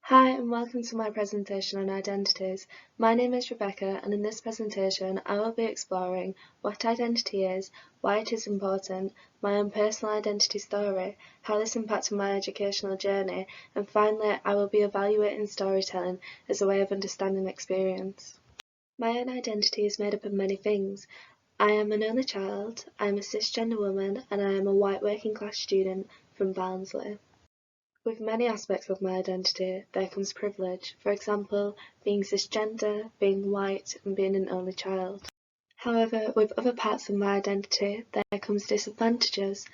Hi and welcome to my presentation on identities. My name is Rebecca and in this presentation I will be exploring what identity is, why it is important, my own personal identity story, how this impacted my educational journey, and finally I will be evaluating storytelling as a way of understanding experience. My own identity is made up of many things. I am an only child, I am a cisgender woman, and I am a white working class student from Barnsley. With many aspects of my identity, there comes privilege, for example, being cisgender, being white, and being an only child. However, with other parts of my identity, there comes disadvantages,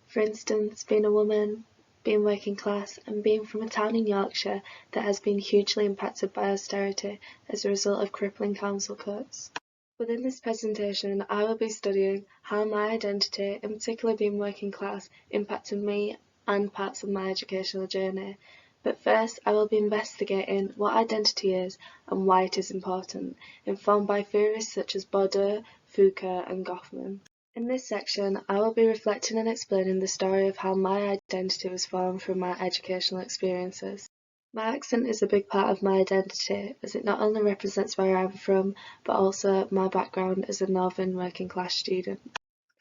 for instance, being a woman, being working class, and being from a town in Yorkshire that has been hugely impacted by austerity as a result of crippling council cuts. Within this presentation, I will be studying how my identity, in particular being working class, impacted me and parts of my educational journey. But first, I will be investigating what identity is and why it is important, informed by theorists such as Baudot, Foucault and Goffman. In this section, I will be reflecting and explaining the story of how my identity was formed through my educational experiences. My accent is a big part of my identity, as it not only represents where I'm from, but also my background as a northern working class student.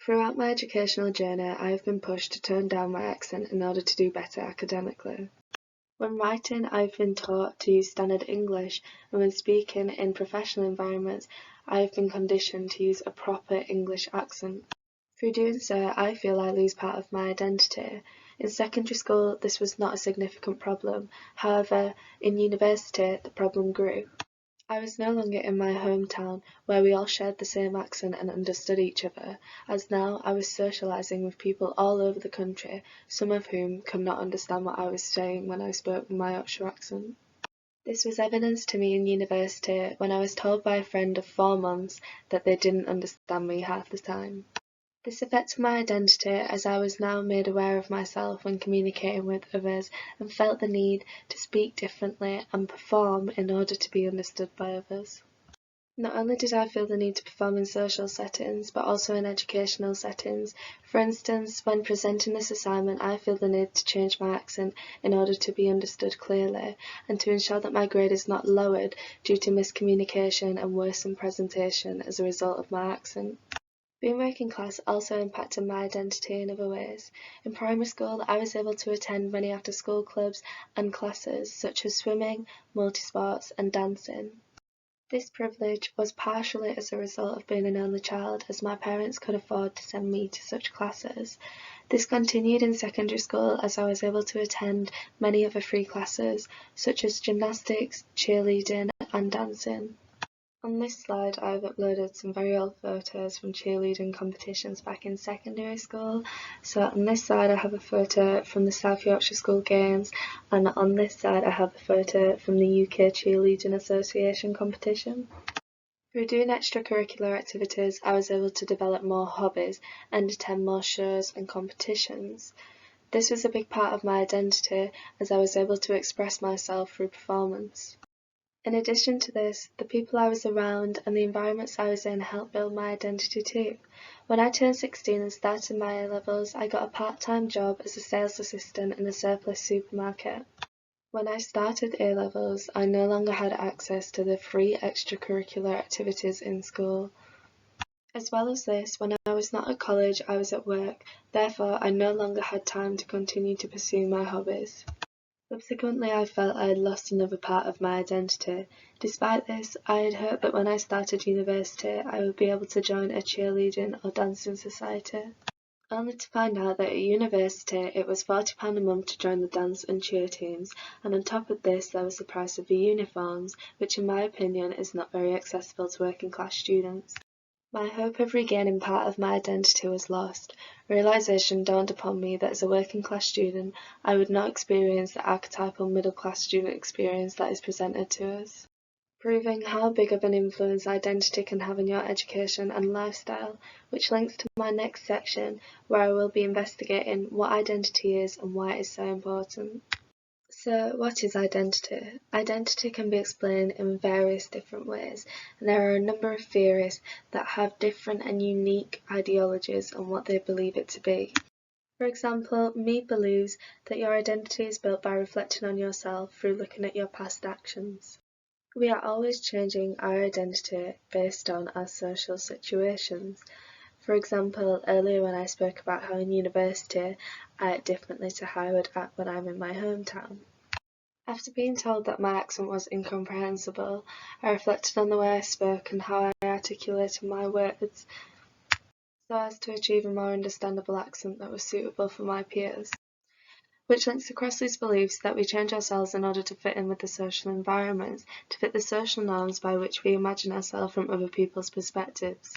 Throughout my educational journey, I have been pushed to tone down my accent in order to do better academically. When writing, I have been taught to use standard English, and when speaking in professional environments, I have been conditioned to use a proper English accent. Through doing so, I feel I lose part of my identity. In secondary school, this was not a significant problem. However, in university, the problem grew. I was no longer in my hometown, where we all shared the same accent and understood each other, as now I was socialising with people all over the country, some of whom could not understand what I was saying when I spoke with my Yorkshire accent. This was evidenced to me in university when I was told by a friend of 4 months that they didn't understand me half the time. This affected my identity as I was now made aware of myself when communicating with others and felt the need to speak differently and perform in order to be understood by others. Not only did I feel the need to perform in social settings, but also in educational settings. For instance, when presenting this assignment, I feel the need to change my accent in order to be understood clearly, and to ensure that my grade is not lowered due to miscommunication and worsened presentation as a result of my accent. Being working class also impacted my identity in other ways. In primary school, I was able to attend many after-school clubs and classes such as swimming, multisports and dancing. This privilege was partially as a result of being an only child, as my parents could afford to send me to such classes. This continued in secondary school as I was able to attend many other free classes such as gymnastics, cheerleading and dancing. On this slide, I've uploaded some very old photos from cheerleading competitions back in secondary school. So on this side, I have a photo from the South Yorkshire School Games, and on this side, I have a photo from the UK Cheerleading Association competition. Through doing extracurricular activities, I was able to develop more hobbies and attend more shows and competitions. This was a big part of my identity, as I was able to express myself through performance. In addition to this, the people I was around and the environments I was in helped build my identity too. When I turned 16 and started my A-levels, I got a part-time job as a sales assistant in a surplus supermarket. When I started A-levels, I no longer had access to the free extracurricular activities in school. As well as this, when I was not at college, I was at work, therefore I no longer had time to continue to pursue my hobbies. Subsequently, I felt I had lost another part of my identity. Despite this, I had hoped that when I started university, I would be able to join a cheerleading or dancing society. Only to find out that at university it was £40 a month to join the dance and cheer teams, and on top of this there was the price of the uniforms, which in my opinion is not very accessible to working class students. My hope of regaining part of my identity was lost. Realisation dawned upon me that as a working class student, I would not experience the archetypal middle class student experience that is presented to us. Proving how big of an influence identity can have on your education and lifestyle, which links to my next section, where I will be investigating what identity is and why it is so important. So, what is identity? Identity can be explained in various different ways, and there are a number of theories that have different and unique ideologies on what they believe it to be. For example, me believes that your identity is built by reflecting on yourself through looking at your past actions. We are always changing our identity based on our social situations. For example, earlier when I spoke about how in university I act differently to how I would act when I'm in my hometown. After being told that my accent was incomprehensible, I reflected on the way I spoke and how I articulated my words so as to achieve a more understandable accent that was suitable for my peers, which links across these beliefs that we change ourselves in order to fit in with the social environments, to fit the social norms by which we imagine ourselves from other people's perspectives.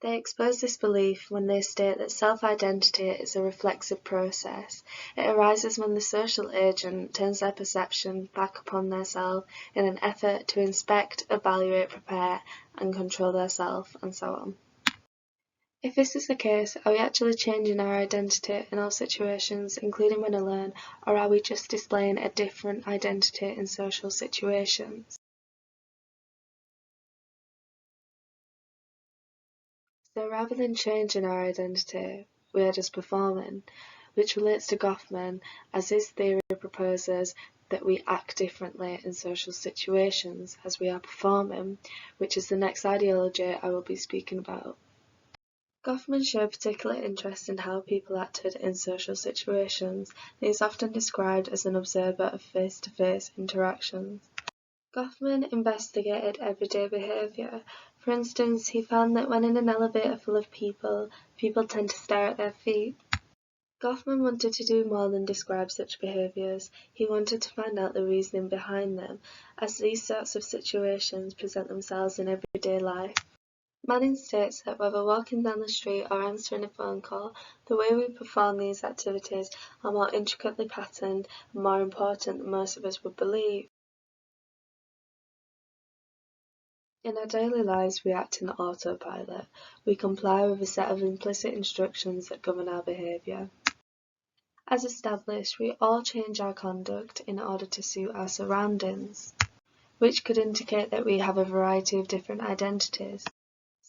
They expose this belief when they state that self-identity is a reflexive process. It arises when the social agent turns their perception back upon their self in an effort to inspect, evaluate, prepare, and control their self, and so on. If this is the case, are we actually changing our identity in all situations, including when alone, or are we just displaying a different identity in social situations? So rather than changing our identity, we are just performing, which relates to Goffman, as his theory proposes that we act differently in social situations as we are performing, which is the next ideology I will be speaking about. Goffman showed particular interest in how people acted in social situations, and he is often described as an observer of face-to-face interactions. Goffman investigated everyday behavior. For instance, he found that when in an elevator full of people, people tend to stare at their feet. Goffman wanted to do more than describe such behaviors. He wanted to find out the reasoning behind them, as these sorts of situations present themselves in everyday life. Manning states that whether walking down the street or answering a phone call, the way we perform these activities are more intricately patterned and more important than most of us would believe. In our daily lives we act in autopilot. We comply with a set of implicit instructions that govern our behaviour. As established, we all change our conduct in order to suit our surroundings, which could indicate that we have a variety of different identities.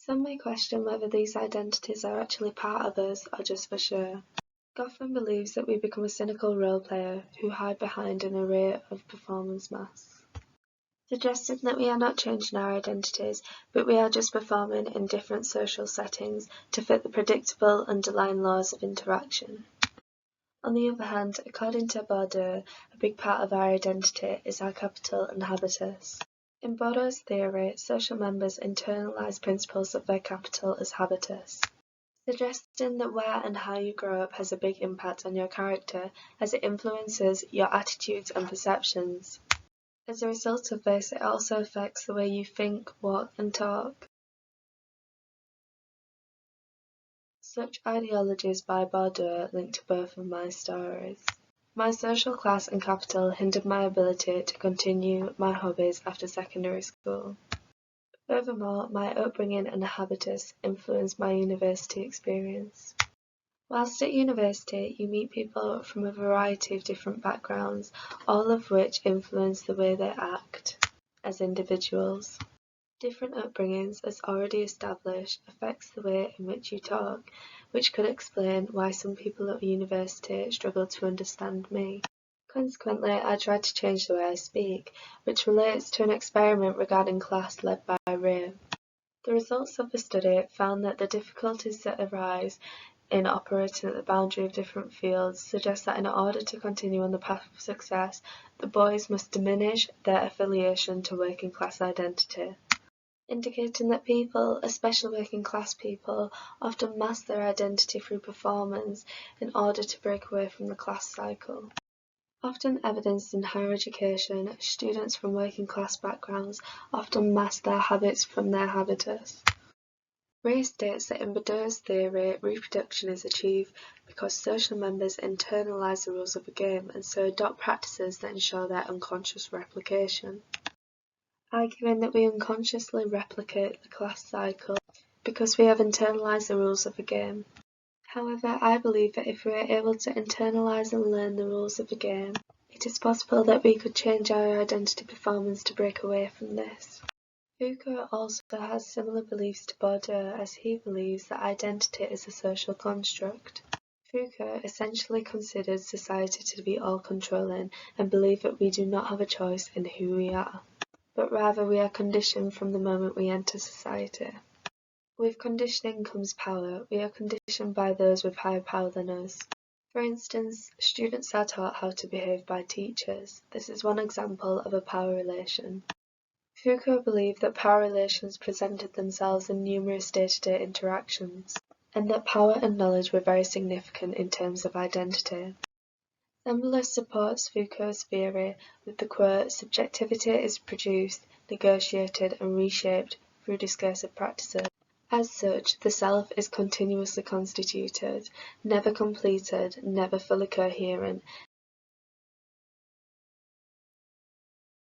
Some may question whether these identities are actually part of us or just for show. Goffman believes that we become a cynical role player who hide behind an array of performance masks, suggesting that we are not changing our identities, but we are just performing in different social settings to fit the predictable underlying laws of interaction. On the other hand, according to Bourdieu, a big part of our identity is our capital and habitus. In Bourdieu's theory, social members internalise principles of their capital as habitus, suggesting that where and how you grow up has a big impact on your character as it influences your attitudes and perceptions. As a result of this, it also affects the way you think, walk, and talk. Such ideologies by Bourdieu link to both of my stories. My social class and capital hindered my ability to continue my hobbies after secondary school. Furthermore, my upbringing and habitus influenced my university experience. Whilst at university, you meet people from a variety of different backgrounds, all of which influence the way they act as individuals. Different upbringings, as already established, affects the way in which you talk, which could explain why some people at university struggle to understand me. Consequently, I tried to change the way I speak, which relates to an experiment regarding class led by Ray. The results of the study found that the difficulties that arise in operating at the boundary of different fields suggest that in order to continue on the path of success, the boys must diminish their affiliation to working class identity, indicating that people, especially working class people, often mask their identity through performance in order to break away from the class cycle. Often evidenced in higher education, students from working class backgrounds often mask their habits from their habitus. Ray states that in Bourdieu's theory, reproduction is achieved because social members internalise the rules of a game and so adopt practices that ensure their unconscious replication, arguing that we unconsciously replicate the class cycle because we have internalised the rules of a game. However, I believe that if we are able to internalise and learn the rules of the game, it is possible that we could change our identity performance to break away from this. Foucault also has similar beliefs to Bourdieu as he believes that identity is a social construct. Foucault essentially considered society to be all-controlling and believed that we do not have a choice in who we are, but rather we are conditioned from the moment we enter society. With conditioning comes power. We are conditioned by those with higher power than us. For instance, students are taught how to behave by teachers. This is one example of a power relation. Foucault believed that power relations presented themselves in numerous day-to-day interactions, and that power and knowledge were very significant in terms of identity. Sembler supports Foucault's theory with the quote, "Subjectivity is produced, negotiated and reshaped through discursive practices. As such, the self is continuously constituted, never completed, never fully coherent,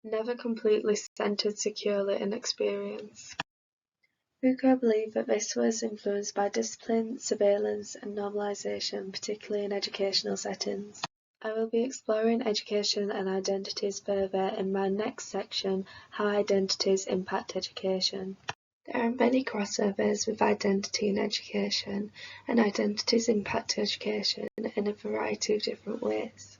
never completely centered securely in experience." Foucault believed that this was influenced by discipline, surveillance, and normalization, particularly in educational settings. I will be exploring education and identities further in my next section, How Identities Impact Education. There are many crossovers with identity in education, and identities impact education in a variety of different ways.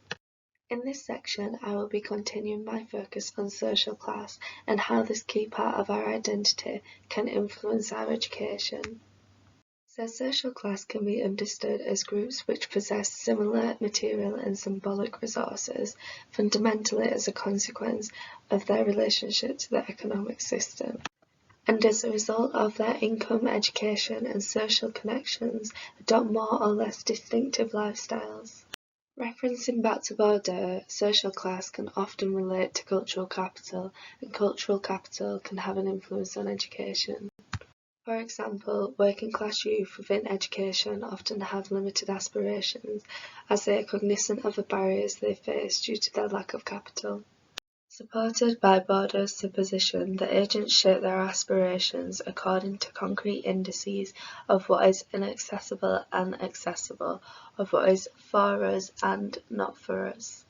In this section, I will be continuing my focus on social class and how this key part of our identity can influence our education. So social class can be understood as groups which possess similar material and symbolic resources, fundamentally as a consequence of their relationship to the economic system, and as a result of their income, education, and social connections, adopt more or less distinctive lifestyles. Referencing back to Bordeaux, social class can often relate to cultural capital, and cultural capital can have an influence on education. For example, working-class youth within education often have limited aspirations, as they are cognizant of the barriers they face due to their lack of capital. Supported by Bordeaux's supposition that agents shape their aspirations according to concrete indices of what is inaccessible and accessible, of what is for us and not for us.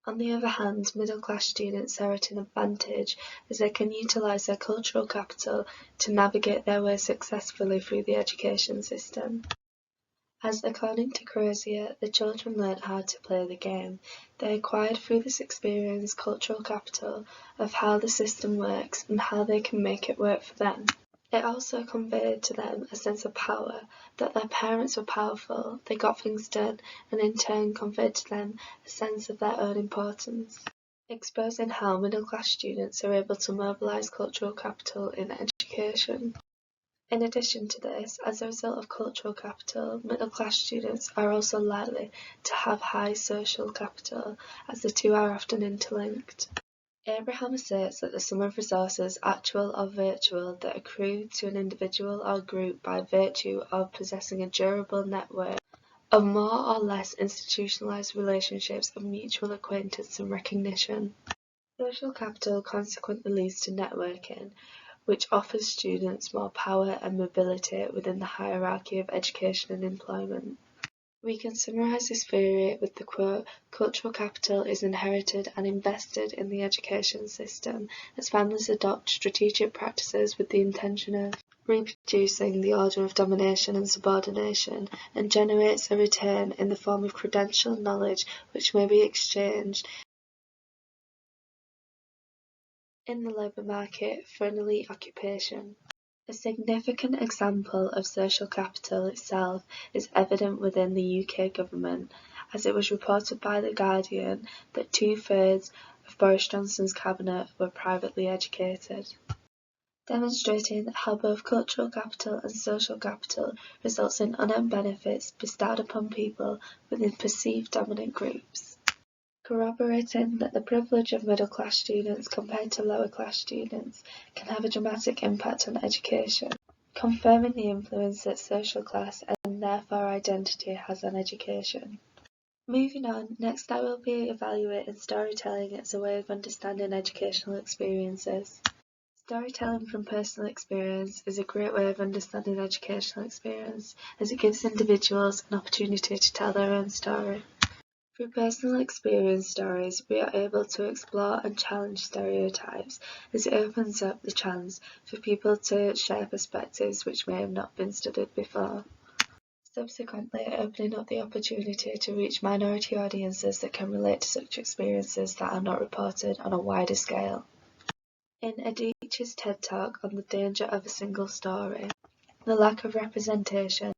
On the other hand, middle-class students are at an advantage as they can utilise their cultural capital to navigate their way successfully through the education system. As according to Crozier, the children learnt how to play the game. They acquired through this experience cultural capital of how the system works and how they can make it work for them. It also conveyed to them a sense of power, that their parents were powerful, they got things done, and in turn conveyed to them a sense of their own importance, exposing how middle-class students are able to mobilise cultural capital in education. In addition to this, as a result of cultural capital, middle-class students are also likely to have high social capital, as the two are often interlinked. Abraham asserts that the sum of resources, actual or virtual, that accrue to an individual or group by virtue of possessing a durable network of more or less institutionalized relationships of mutual acquaintance and recognition. Social capital consequently leads to networking, which offers students more power and mobility within the hierarchy of education and employment. We can summarize this theory with the quote, "Cultural capital is inherited and invested in the education system as families adopt strategic practices with the intention of reproducing the order of domination and subordination, and generates a return in the form of credentialed knowledge which may be exchanged in the labour market for an elite occupation." A significant example of social capital itself is evident within the UK government, as it was reported by The Guardian that 2/3 of Boris Johnson's cabinet were privately educated, demonstrating how both cultural capital and social capital results in unearned benefits bestowed upon people within perceived dominant groups. Corroborating that the privilege of middle-class students compared to lower-class students can have a dramatic impact on education, confirming the influence that social class and therefore identity has on education. Moving on, next I will be evaluating storytelling as a way of understanding educational experiences. Storytelling from personal experience is a great way of understanding educational experience, as it gives individuals an opportunity to tell their own story. Through personal experience stories, we are able to explore and challenge stereotypes, as it opens up the chance for people to share perspectives which may have not been studied before. subsequently opening up the opportunity to reach minority audiences that can relate to such experiences that are not reported on a wider scale. In Adichie's TED Talk on the danger of a single story, the lack of representation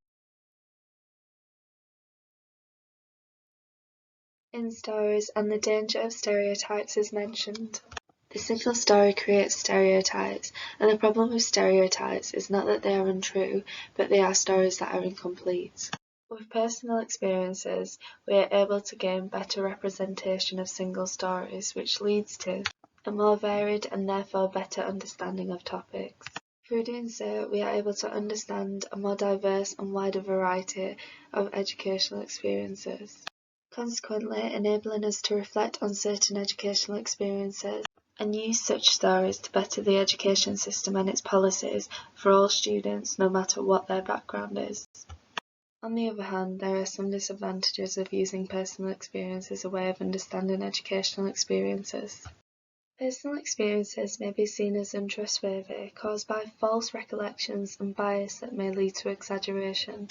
in stories and the danger of stereotypes is mentioned. The single story creates stereotypes, and the problem with stereotypes is not that they are untrue, but they are stories that are incomplete. With personal experiences, we are able to gain better representation of single stories, which leads to a more varied and therefore better understanding of topics. Through doing so, we are able to understand a more diverse and wider variety of educational experiences, consequently enabling us to reflect on certain educational experiences and use such stories to better the education system and its policies for all students, no matter what their background is. On the other hand, there are some disadvantages of using personal experience as a way of understanding educational experiences. Personal experiences may be seen as untrustworthy, caused by false recollections and bias that may lead to exaggeration.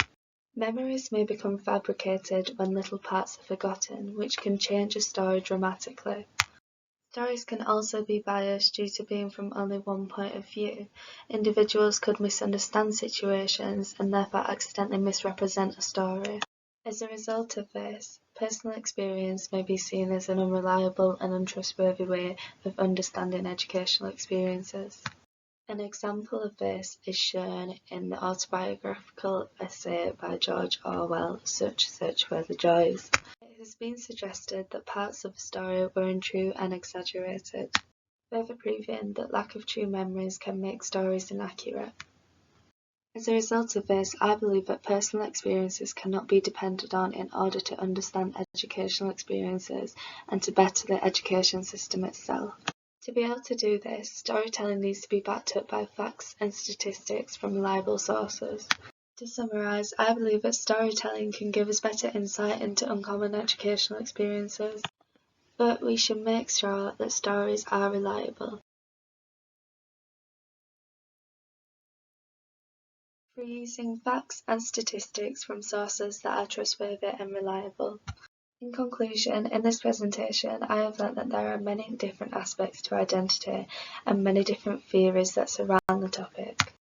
Memories may become fabricated when little parts are forgotten, which can change a story dramatically. Stories can also be biased due to being from only one point of view. Individuals could misunderstand situations and therefore accidentally misrepresent a story. As a result of this, personal experience may be seen as an unreliable and untrustworthy way of understanding educational experiences. An example of this is shown in the autobiographical essay by George Orwell, Such Search for the Joys. It has been suggested that parts of the story were untrue and exaggerated, further proving that lack of true memories can make stories inaccurate. As a result of this, I believe that personal experiences cannot be depended on in order to understand educational experiences and to better the education system itself. To be able to do this, storytelling needs to be backed up by facts and statistics from reliable sources. To summarise, I believe that storytelling can give us better insight into uncommon educational experiences, but we should make sure that stories are reliable. Through using facts and statistics from sources that are trustworthy and reliable. In conclusion, in this presentation, I have learnt that there are many different aspects to identity and many different theories that surround the topic.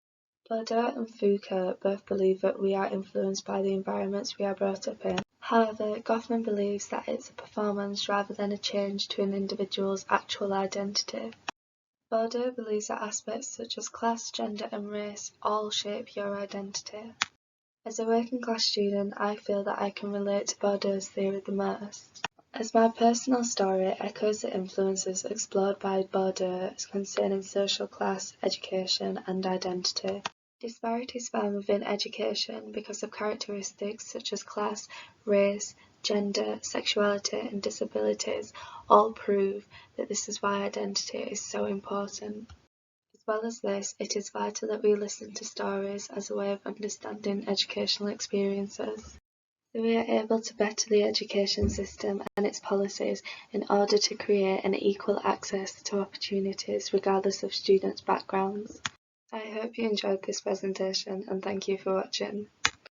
Baudot and Foucault both believe that we are influenced by the environments we are brought up in. However, Goffman believes that it's a performance rather than a change to an individual's actual identity. Baudot believes that aspects such as class, gender and race all shape your identity. As a working class student, I feel that I can relate to Baudot's theory the most, as my personal story echoes the influences explored by Baudot concerning social class, education and identity. Disparities found within education because of characteristics such as class, race, gender, sexuality and disabilities all prove that this is why identity is so important. As well as this, it is vital that we listen to stories as a way of understanding educational experiences, so we are able to better the education system and its policies in order to create an equal access to opportunities regardless of students' backgrounds. I hope you enjoyed this presentation and thank you for watching.